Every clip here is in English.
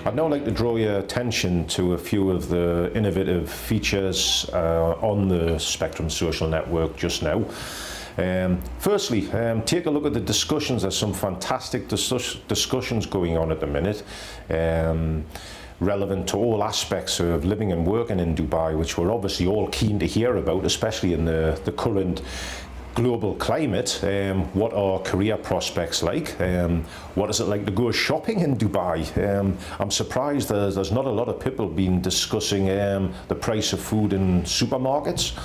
I'd now like to draw your attention to a few of the innovative features on the Spectrum social network just now. Firstly, take a look at the discussions. There's some fantastic discussions going on at the minute, relevant to all aspects of living and working in Dubai, which we're obviously all keen to hear about, especially in the current global climate. What are career prospects like? What is it like to go shopping in Dubai? I'm surprised there's not a lot of people been discussing the price of food in supermarkets,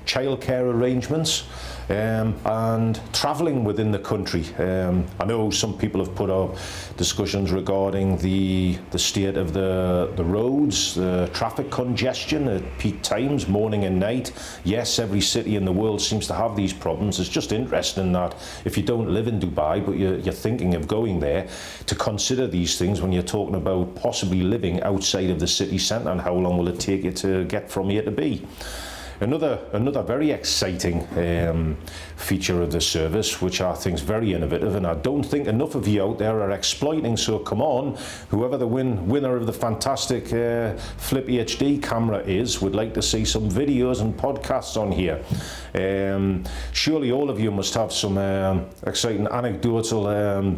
childcare arrangements, and travelling within the country. I know some people have put up discussions regarding the state of the roads, the traffic congestion at peak times, morning and night. Yes, every city in the world seems to have these problems. It's just interesting that if you don't live in Dubai, but you're thinking of going there, to consider these things when you're talking about possibly living outside of the city centre, and how long will it take you to get from A to B. Another very exciting feature of the service, which I think is very innovative, and I don't think enough of you out there are exploiting. So come on, whoever the winner of the fantastic Flip HD camera is, would like to see some videos and podcasts on here. Surely all of you must have some exciting anecdotal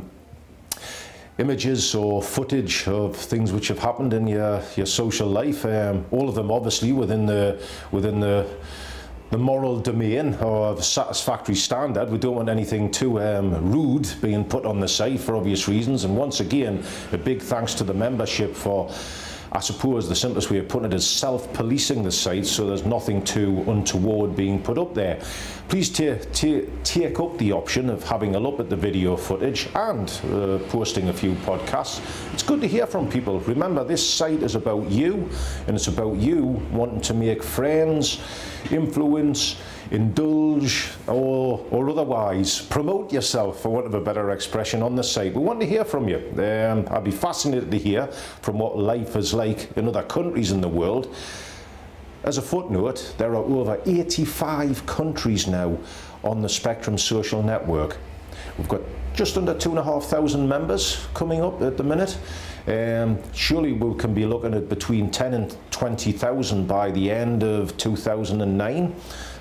images or footage of things which have happened in your social life, all of them obviously within the moral domain or the satisfactory standard. We don't want anything too rude being put on the site for obvious reasons. And once again, a big thanks to the membership for, I suppose the simplest way of putting it is self-policing the site, so there's nothing too untoward being put up there. Please take up the option of having a look at the video footage and posting a few podcasts. It's good to hear from people. Remember, this site is about you, and it's about you wanting to make friends, influence, indulge, or otherwise promote yourself, for want of a better expression, on the site. We want to hear from you. I'd be fascinated to hear from what life is like in other countries in the world. As a footnote, there are over 85 countries now on the Spectrum social network. We've got just under 2,500 members coming up at the minute. Surely we can be looking at between 10 and 20,000 by the end of 2009.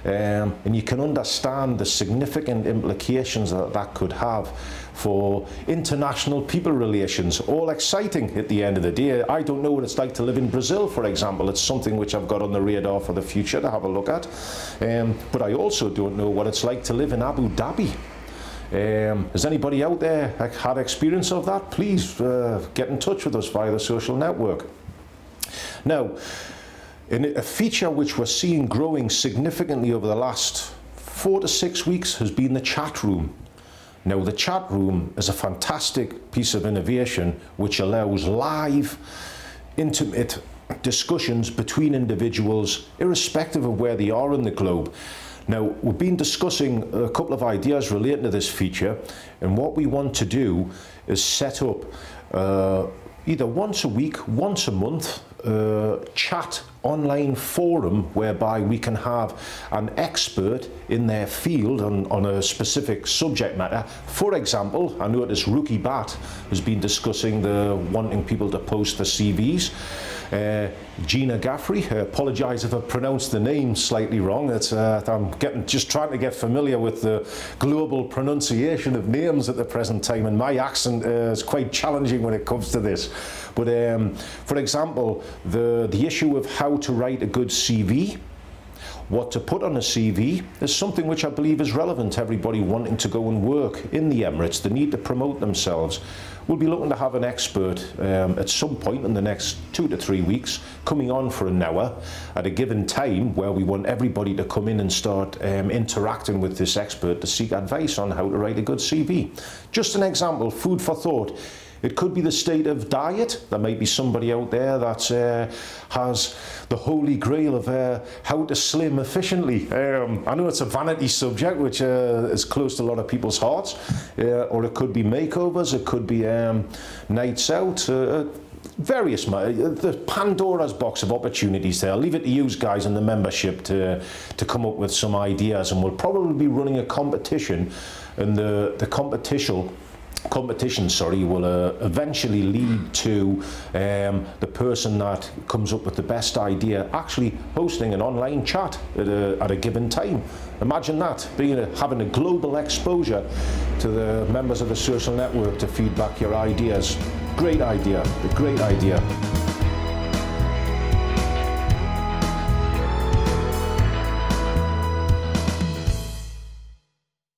And you can understand the significant implications that could have for international people relations. All exciting at the end of the day. I don't know what it's like to live in Brazil, for example. It's something which I've got on the radar for the future to have a look at. But I also don't know what it's like to live in Abu Dhabi. Has anybody out there had experience of that? Please get in touch with us via the social network. Now, a feature which we're seeing growing significantly over the last 4 to 6 weeks has been the chat room. Now, the chat room is a fantastic piece of innovation which allows live, intimate discussions between individuals, irrespective of where they are in the globe. Now, we've been discussing a couple of ideas relating to this feature, and what we want to do is set up either once a week, once a month, chat online forum whereby we can have an expert in their field on a specific subject matter. For example, I noticed Rookie Bat has been discussing wanting people to post their CVs. Gina Gaffrey, apologise if I pronounced the name slightly wrong. I'm just trying to get familiar with the global pronunciation of names at the present time, and my accent is quite challenging when it comes to this. But for example, the issue of how to write a good CV, what to put on a CV, is something which I believe is relevant to everybody wanting to go and work in the Emirates. They need to promote themselves. We'll be looking to have an expert at some point in the next 2 to 3 weeks coming on for an hour at a given time, where we want everybody to come in and start interacting with this expert to seek advice on how to write a good CV. Just an example, food for thought. It could be the state of diet. There might be somebody out there that has the holy grail of how to slim efficiently. I know it's a vanity subject which is close to a lot of people's hearts. Or it could be makeovers, it could be nights out, various, the Pandora's box of opportunities there. I'll leave it to you guys in the membership to come up with some ideas, and we'll probably be running a competition, and the competition competition, sorry, will eventually lead to the person that comes up with the best idea actually hosting an online chat at a given time. Imagine that, having a global exposure to the members of the social network to feedback your ideas. Great idea, a great idea.